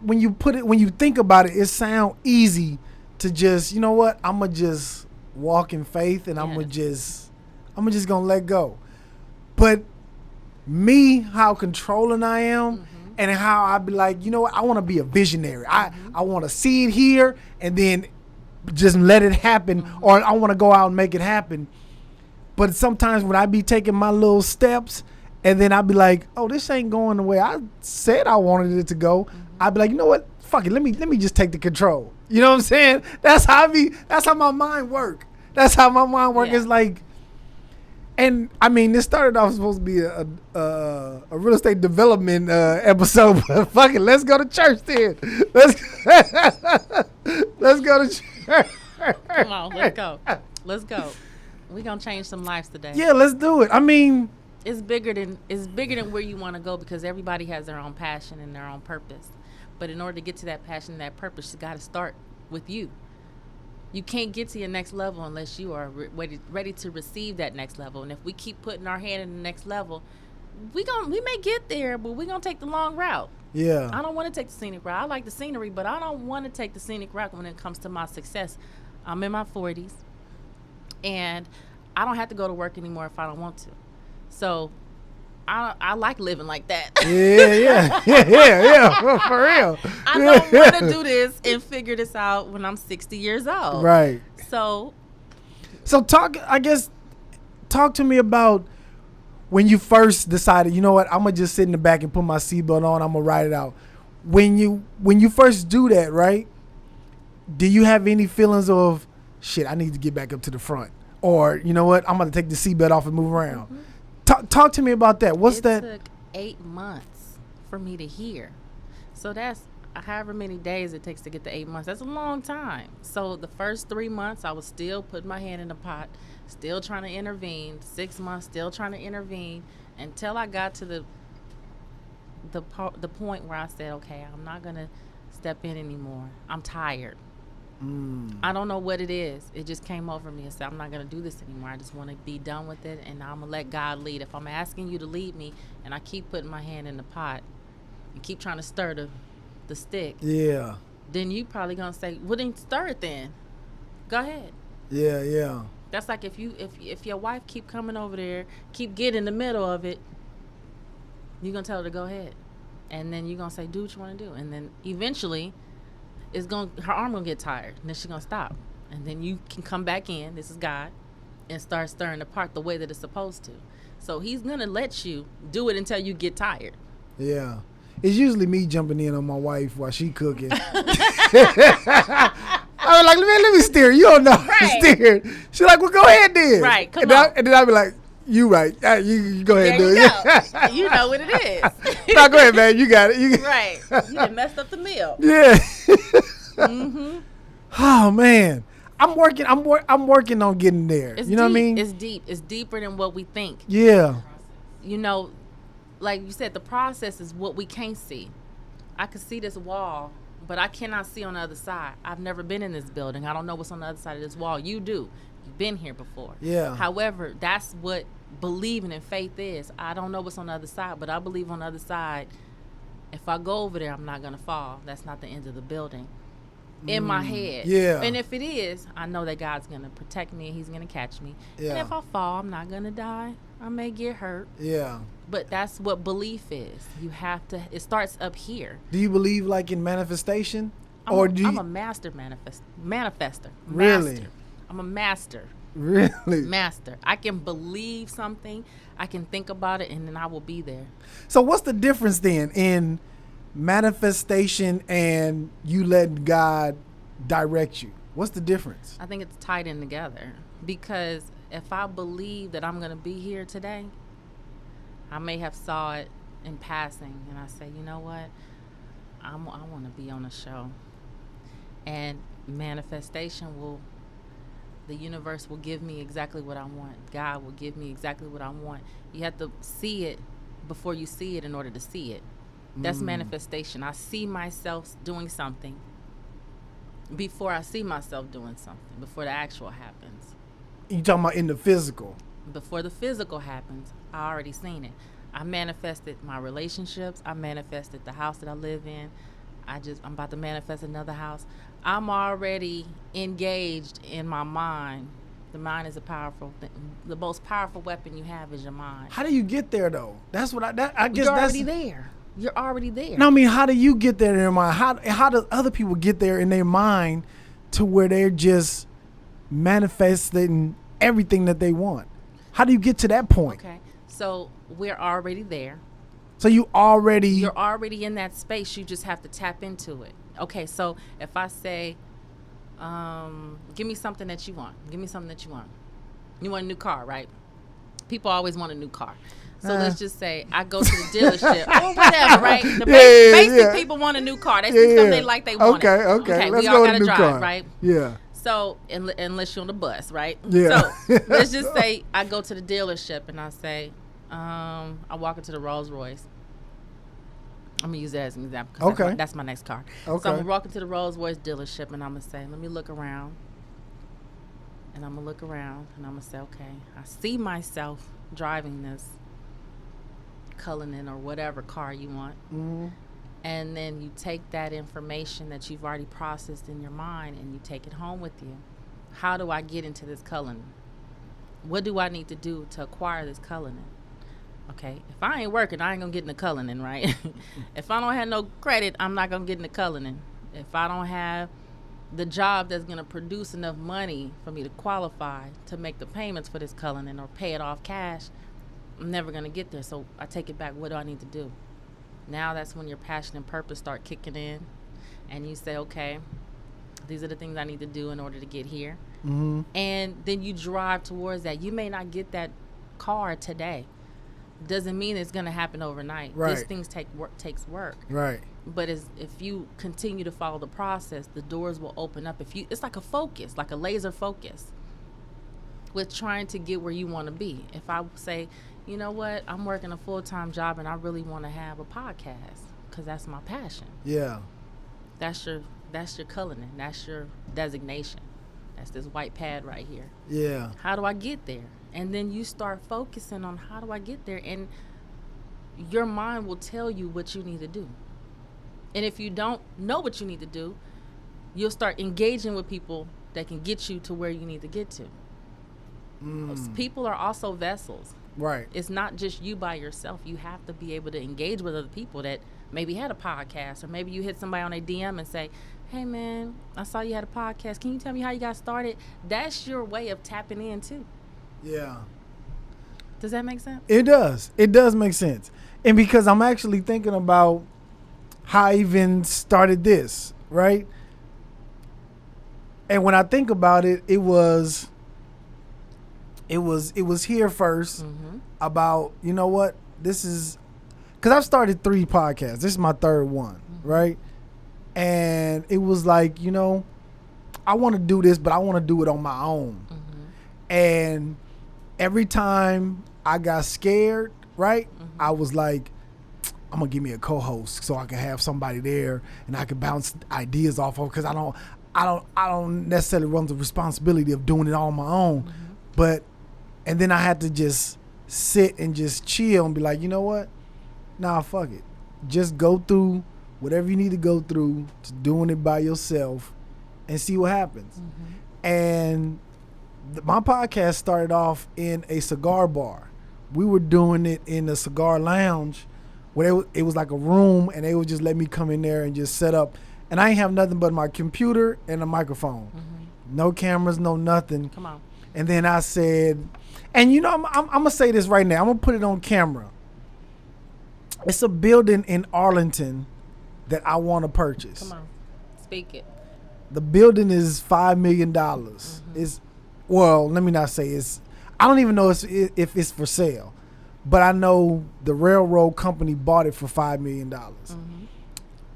when you think about it, it sound easy to just, you know what, I'ma just walk in faith and I'm just gonna let go. But me, how controlling I am, and how I be like, you know what, I want to be a visionary. I want to see it here and then just let it happen, or I want to go out and make it happen. But sometimes when I be taking my little steps and then I be like, oh, this ain't going the way I said I wanted it to go, I be like, you know what, fuck it, let me just take the control. You know what I'm saying? That's how my mind work. That's how my mind work. It's like, and I mean, this started off supposed to be a real estate development episode, but fuck it, let's go to church then. Let's go to church. Come on, let's go. We're gonna change some lives today. Yeah, let's do it. I mean, it's bigger than where you want to go, because everybody has their own passion and their own purpose. But in order to get to that passion and that purpose, you got to start with you. You can't get to your next level unless you are ready to receive that next level. And if we keep putting our hand in the next level, we may get there, but we're going to take the long route. Yeah. I don't want to take the scenic route. I like the scenery, but I don't want to take the scenic route when it comes to my success. I'm in my 40s, and I don't have to go to work anymore if I don't want to. So I like living like that. Yeah, for real. I don't want to do this and figure this out when I'm 60 years old. Right. So talk to me about when you first decided, you know what, I'm gonna just sit in the back and put my seatbelt on, I'm gonna ride it out. When you first do that, right? Do you have any feelings of, shit, I need to get back up to the front, or you know what, I'm gonna take the seatbelt off and move around? Talk to me about that. It took 8 months for me to hear. So that's however many days it takes to get to 8 months. That's a long time. So the first 3 months, I was still putting my hand in the pot, still trying to intervene. 6 months, still trying to intervene, until I got to the point where I said, okay, I'm not going to step in anymore. I'm tired. I don't know what it is. It just came over me and said, I'm not going to do this anymore. I just want to be done with it, and I'm going to let God lead. If I'm asking you to lead me and I keep putting my hand in the pot and keep trying to stir the stick, then you probably going to say, well, then stir it then. Go ahead. Yeah. That's like if your wife keep coming over there, keep getting in the middle of it, you're going to tell her to go ahead. And then you're going to say, do what you want to do. And then eventually her arm gonna get tired, and then she's gonna stop, and then you can come back in, this is God, and start stirring the pot the way that it's supposed to. So he's gonna let you do it until you get tired. Yeah, it's usually me jumping in on my wife while she cooking. I was like, let me steer. You don't know how to steer. She's like, well, go ahead then. Right, come on. And then I'll be like, you right. You go ahead and do it. You know what it is. No, go ahead, man. You got it. Right. You done messed up the meal. Yeah. Oh man, I'm working on getting there. It's you know deep. What I mean? It's deep. It's deeper than what we think. Yeah. Like you said, the process is what we can't see. I could see this wall, but I cannot see on the other side. I've never been in this building. I don't know what's on the other side of this wall. You do. You've been here before. Yeah. However, that's what believing in faith is. I don't know what's on the other side, but I believe on the other side, if I go over there, I'm not going to fall. That's not the end of the building. In my head. Yeah. And if it is, I know that God's going to protect me. He's going to catch me. Yeah. And if I fall, I'm not going to die. I may get hurt. Yeah. But that's what belief is. You have to, it starts up here. Do you believe like in manifestation? I'm a master manifester. Really? Master. I'm a master. Really? Master. I can believe something. I can think about it, and then I will be there. So what's the difference then in manifestation and you letting God direct you? What's the difference? I think it's tied in together, because if I believe that I'm going to be here today, I may have saw it in passing, and I say, you know what, I want to be on a show. And manifestation the universe will give me exactly what I want. God will give me exactly what I want. You have to see it before you see it in order to see it. That's manifestation. I see myself doing something before I see myself doing something, before the actual happens. You talking about in the physical? Before the physical happens, I already seen it. I manifested my relationships. I manifested the house that I live in. I'm about to manifest another house. I'm already engaged in my mind. The mind is a powerful thing. The most powerful weapon you have is your mind. How do you get there though? That's what I guess You're already there. You're already there. No, I mean, how do you get there in your mind? How do other people get there in their mind to where they're just manifesting everything that they want? How do you get to that point? Okay, so we're already there. So you're already in that space. You just have to tap into it. Okay, so if I say, give me something that you want. Give me something that you want. You want a new car, right? People always want a new car. So let's just say I go to the dealership or whatever, right? Basic people want a new car. They see something they like, they want it. Okay. Let's we all go got to drive, car. right? Yeah. So unless you're on the bus, right? Yeah. So let's just say I go to the dealership and I say, I walk into the Rolls Royce. I'm going to use that as an example because that's my next car. Okay. So I'm going to walk into the Rolls Royce dealership and I'm going to say, let me look around. And I'm going to look around and I'm going to say, okay, I see myself driving this Cullinan or whatever car you want. Mm-hmm. And then you take that information that you've already processed in your mind and you take it home with you. How do I get into this Cullinan? What do I need to do to acquire this Cullinan? Okay, if I ain't working, I ain't gonna get in the Cullinan, right? If I don't have no credit, I'm not gonna get in the Cullinan. If I don't have the job that's gonna produce enough money for me to qualify to make the payments for this Cullinan or pay it off cash, I'm never gonna get there. So I take it back. What do I need to do? Now that's when your passion and purpose start kicking in, and you say, okay, these are the things I need to do in order to get here. Mm-hmm. And then you drive towards that. You may not get that car today. Doesn't mean it's going to happen overnight. Right. These things takes work. Right. But if you continue to follow the process, the doors will open up. It's like a focus, like a laser focus with trying to get where you want to be. If I say, you know what, I'm working a full-time job and I really want to have a podcast because that's my passion. Yeah. That's your Cullinan. That's your designation. That's this white pad right here. Yeah. How do I get there? And then you start focusing on how do I get there, and your mind will tell you what you need to do. And if you don't know what you need to do, you'll start engaging with people that can get you to where you need to get to. People are also vessels. Right. It's not just you by yourself. You have to be able to engage with other people that maybe had a podcast, or maybe you hit somebody on a DM and say, hey man, I saw you had a podcast. Can you tell me how you got started? That's your way of tapping in too. Yeah. Does that make sense? It does. It does make sense. And because I'm actually thinking about how I even started this, right? And when I think about it, it was here first about, you know what? This is because I've started 3 podcasts. This is my 3rd one, right? And it was like, you know, I want to do this, but I want to do it on my own. And every time I got scared, right, I was like, I'm gonna give me a co-host so I can have somebody there and I can bounce ideas off of, because I don't necessarily run the responsibility of doing it all on my own. But and then I had to just sit and just chill and be like, you know what? Nah, fuck it. Just go through whatever you need to go through to doing it by yourself and see what happens. And my podcast started off in a cigar bar. We were doing it in a cigar lounge where it was like a room, and they would just let me come in there and just set up. And I ain't have nothing but my computer and a microphone. No cameras, no nothing. Come on. And then I said, and you know, I'm going to say this right now. I'm going to put it on camera. It's a building in Arlington that I want to purchase. Come on. Speak it. The building is $5 million. It's, well, let me not say it's, I don't even know if it's for sale, but I know the railroad company bought it for $5 million.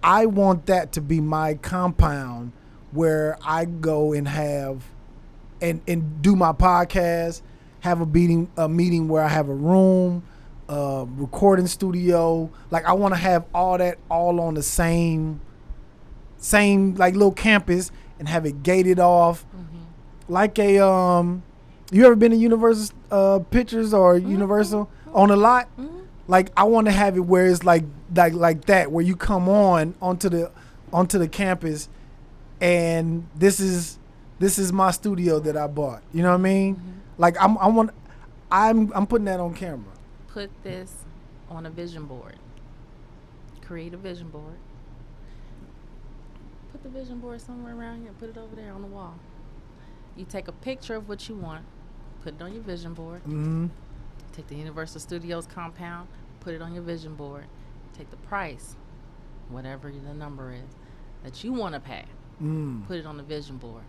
I want that to be my compound where I go and have and do my podcast, have a meeting where I have a room, recording studio. Like, I want to have all that all on the same like little campus and have it gated off. Like a you ever been to Universal Pictures or Universal on a lot? Like, I want to have it where it's like that, where you come onto the campus, and this is my studio that I bought. You know what I mean? Like, I'm putting that on camera. Put this on a vision board. Create a vision board. Put the vision board somewhere around here. Put it over there on the wall. You take a picture of what you want. Put it on your vision board. Take the Universal Studios compound. Put it on your vision board. Take the price, whatever the number is, that you want to pay. Put it on the vision board.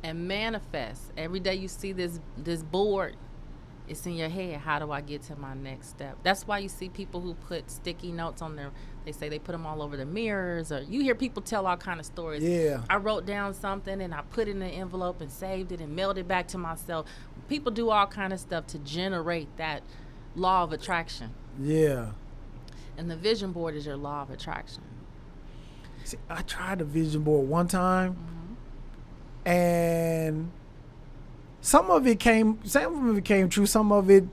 And manifest. Every day you see this board, it's in your head. How do I get to my next step? That's why you see people who put sticky notes on their, they say they put them all over the mirrors, or you hear people tell all kind of stories. Yeah. I wrote down something and I put it in an envelope and saved it and mailed it back to myself. People do all kind of stuff to generate that law of attraction. Yeah. And the vision board is your law of attraction. See, I tried the vision board one time, and some of it came true, some of it,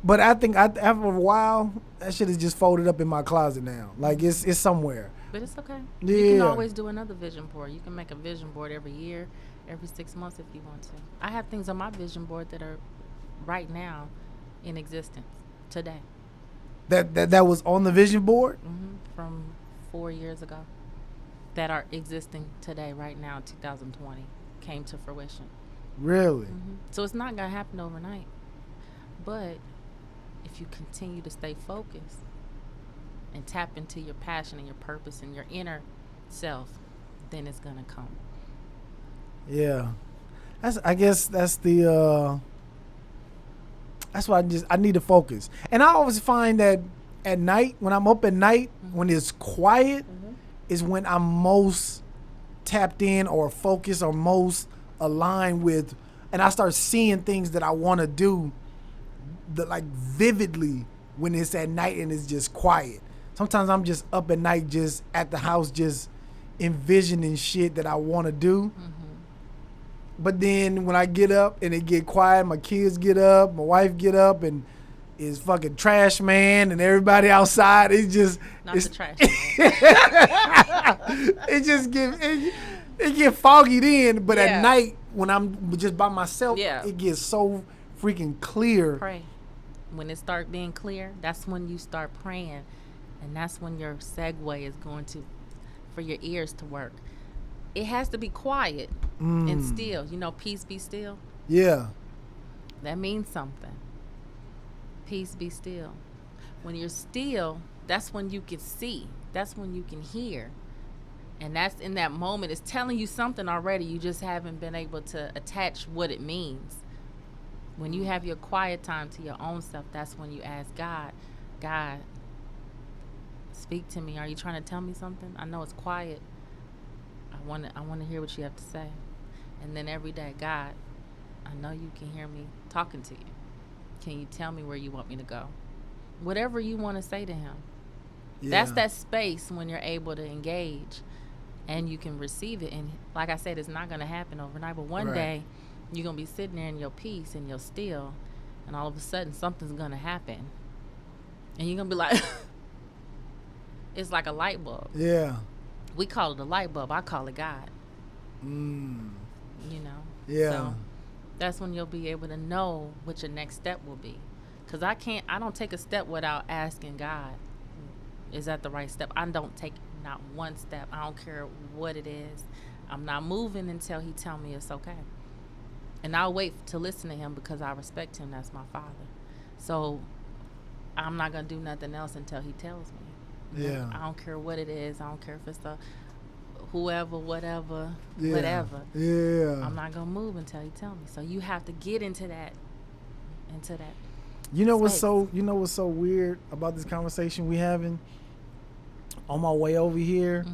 but I think after a while, that shit is just folded up in my closet now. Like, it's somewhere. But it's okay. Yeah. You can always do another vision board. You can make a vision board every year, every 6 months if you want to. I have things on my vision board that are right now in existence today. That was on the vision board? From 4 years ago. That are existing today, right now, 2020, came to fruition. Really? So it's not going to happen overnight. But if you continue to stay focused and tap into your passion and your purpose and your inner self, then it's going to come. Yeah. I guess that's the that's why I need to focus. And I always find that at night, when I'm up at night, when it's quiet, is when I'm most tapped in or focused or most aligned with, and I start seeing things that I want to do like vividly when it's at night and it's just quiet. Sometimes I'm just up at night, just at the house, just envisioning shit that I want to do. But then when I get up and it get quiet, my kids get up, my wife get up, and is fucking trash man and everybody outside. It's just not the trash man. it get foggy then, but at night when I'm just by myself, it gets so freaking clear. Pray. When it start being clear, that's when you start praying, and that's when your segue is going to, for your ears to work. It has to be quiet and still. You know, peace be still. Yeah. That means something. Peace be still. When you're still, that's when you can see. That's when you can hear. And that's in that moment. It's telling you something already. You just haven't been able to attach what it means. When you have your quiet time to your own self, that's when you ask God, speak to me. Are you trying to tell me something? I know it's quiet. I want to hear what you have to say. And then every day, God, I know you can hear me talking to you. Can you tell me where you want me to go? Whatever you want to say to him. That's that space when you're able to engage and you can receive it. And like I said, it's not going to happen overnight, but one day you're going to be sitting there in your peace and you're still, and all of a sudden something's going to happen. And you're going to be like, it's like a light bulb. Yeah. We call it a light bulb. I call it God. You know? Yeah. So that's when you'll be able to know what your next step will be. Because I don't take a step without asking God, is that the right step? I don't take not one step. I don't care what it is. I'm not moving until he tell me it's okay. And I'll wait to listen to him because I respect him. That's my father. So I'm not going to do nothing else until he tells me. Yeah. I don't care what it is. I don't care if it's the whoever, whatever, Yeah. whatever. Yeah. I'm not going to move until he tell me. So you have to get into that You know what's space. so weird about this conversation we having? On my way over here,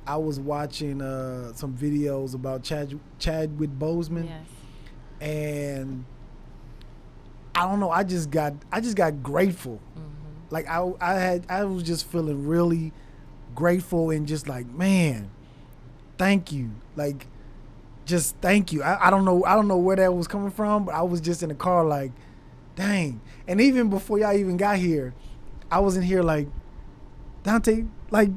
I was watching some videos about Chadwick Boseman. Yes. And I don't know, I just got grateful. Like I was just feeling really grateful and just like, man, thank you. Like, just thank you. I don't know where that was coming from, but I was just in the car like, dang. And even before y'all even got here, I was in here like, Donte, like,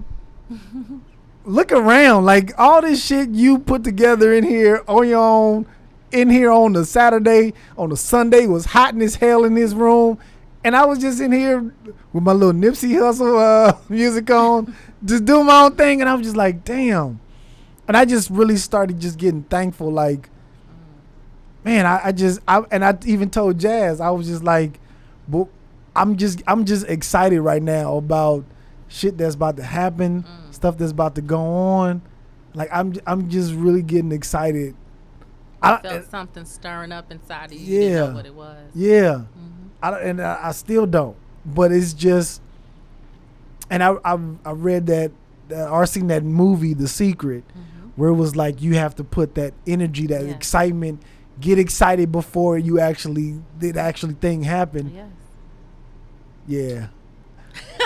look around. Like, all this shit you put together in here on your own, in here on the Saturday, on the Sunday, was hot as hell in this room. And I was just in here with my little Nipsey Hussle music on, just doing my own thing. And I was just like, damn. And I just really started just getting thankful. Like, man, I even told Jazz, I was just like, I'm just excited right now about shit that's about to happen, stuff that's about to go on. Like, I'm just really getting excited. I felt something stirring up inside of you. You didn't know what it was. Yeah. I still don't. But it's just, and I read that or seen that movie, The Secret, where it was like you have to put that energy, that excitement, get excited before you actually thing happen. Yes. Yeah.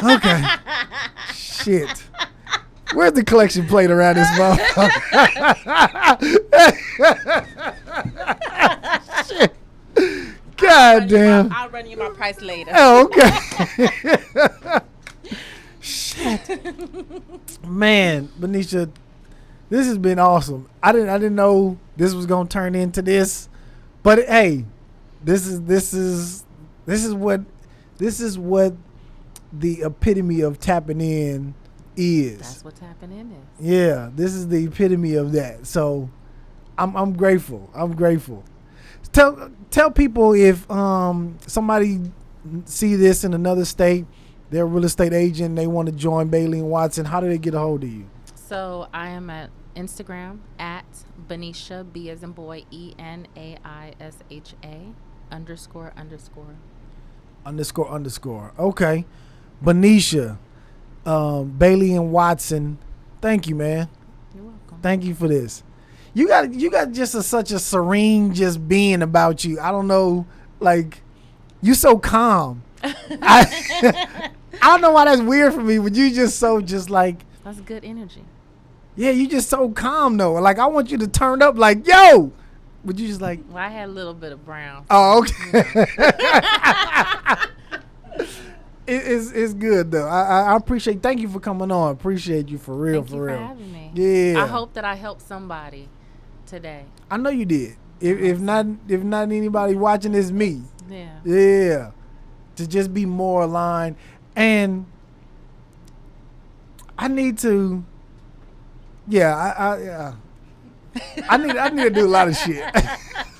Okay. Shit. Where's the collection plate around this motherfucker? Shit. God damn. I'll run you my price later. Oh, okay. Shit. Man, Benaisha, this has been awesome. I didn't know this was gonna turn into this, but hey, this is what the epitome of tapping in is. That's what tapping in is. Yeah, this is the epitome of that. So I'm grateful. I'm grateful. Tell people if somebody see this in another state, they're a real estate agent, they want to join Bailey and Watson, how do they get a hold of you? So I am at Instagram at Benaisha, B as in boy, ENAISHA __. Okay. Benaisha, Bailey and Watson, thank you, man. You're welcome. Thank you for this. You got just such a serene just being about you. I don't know, like, you so calm. I don't know why that's weird for me, but you just like. That's good energy. Yeah, you just so calm though. Like, I want you to turn up like, yo. But you just like. Well, I had a little bit of brown. Oh, okay. It's good though. I appreciate. Thank you for coming on. Appreciate you for real. Thank you for having me. Yeah. I hope that I helped somebody today. I know you did. If not anybody watching, it's me. Yeah. Yeah. To just be more aligned, and I need to. Yeah. I need to do a lot of shit.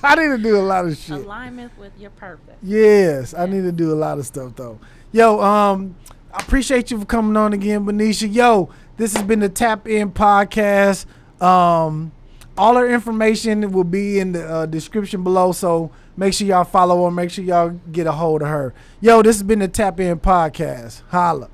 I need to do a lot of shit. Alignment with your purpose. Yes, I need to do a lot of stuff though. Yo, I appreciate you for coming on again, Benaisha. Yo, this has been the Tap In Podcast. All her information will be in the description below, so make sure y'all follow her. Make sure y'all get a hold of her. Yo, this has been the Tap In Podcast. Holla.